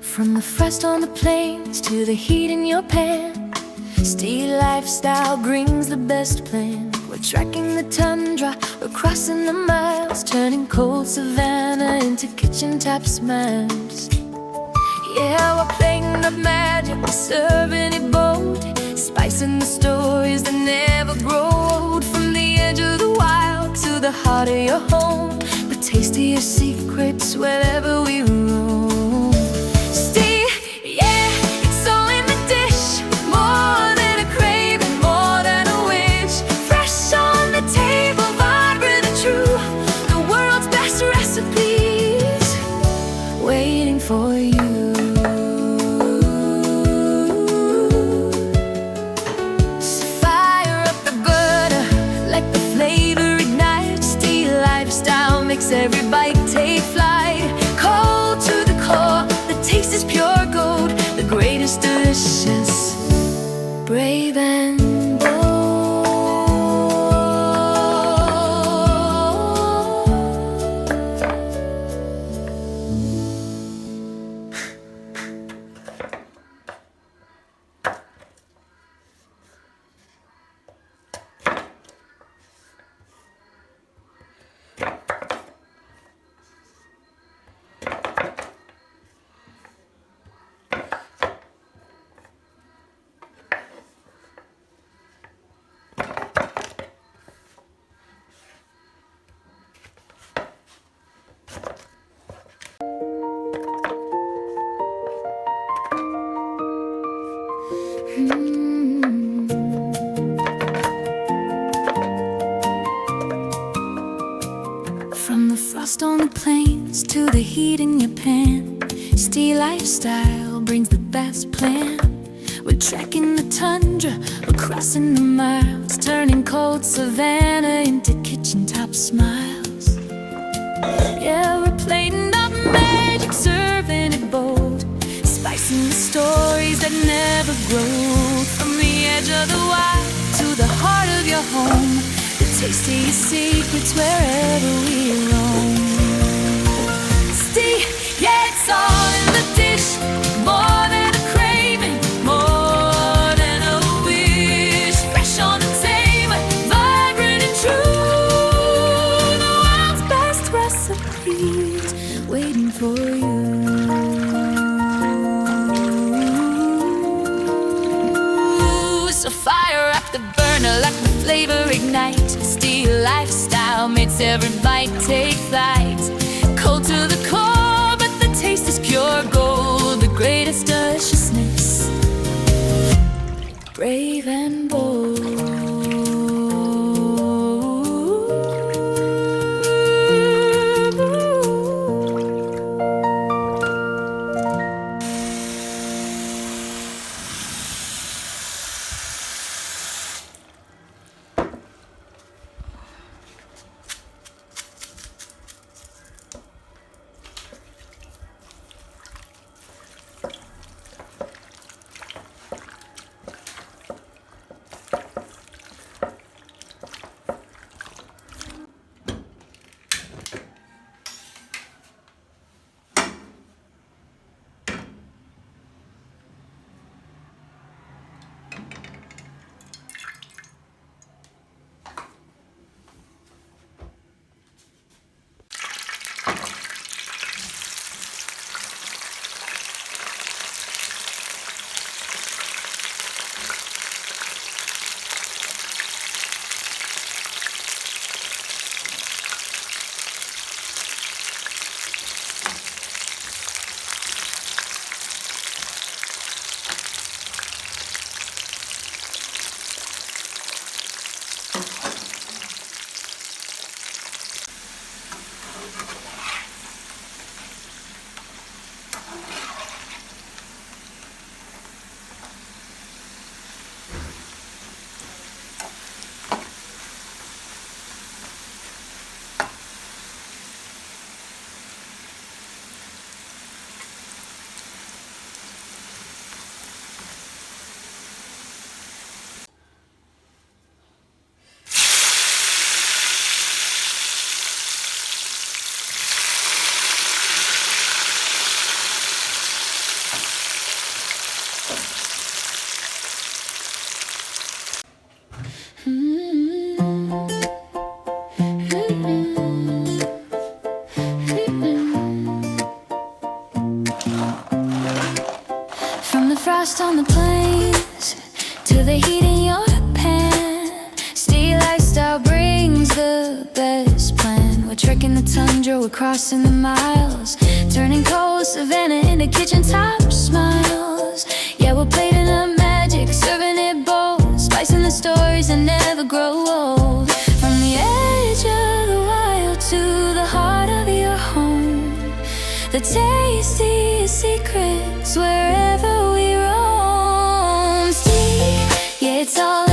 From the frost on the plains to the heat in your pan, steady lifestyle brings the best plan. We're tracking the tundra, we're crossing the miles, turning cold savanna into kitchen top smiles. Yeah, we're playing up magic, we're serving it bold, spicing the stories that never grow old. From the edge of the wild to the heart of your home, the tastiest secrets wherever we roam. For you, so fire up the burner, let the flavor ignite. Steady lifestyle makes every bite take flight. Cold to the core, the taste is pure gold, the greatest delicious, brave and bold. From the frost on the plains to the heat in your pan, steady lifestyle brings the best plan. We're tracking the tundra, we're crossing the miles, turning cold savanna into kitchen top smiles. Yeah, we're playing up magic, serving it bold, spicing the stories that never grow. From the edge of the wild to the heart of your home, the tastiest secrets wherever we roam. See, yeah, it's all in the dish, more than a craving, more than a wish. Fresh on the table, vibrant and true, the world's best recipes waiting for you. So fire up the burner, let the flavor ignite. Steady lifestyle makes every bite take flight. Cold to the core, but the taste is pure gold, the greatest deliciousness, brave and bold. frost on the plains to the heat in your pan, Steel lifestyle brings the best plan. We're trekking the tundra, we're crossing the miles, turning cold savanna into kitchen top smiles. Yeah, we're plating up magic, serving it bold, spicing the stories that never grow old. From the edge of the wild to the heart of your home, the tastiest secrets wherever we roam. See, yeah, it's all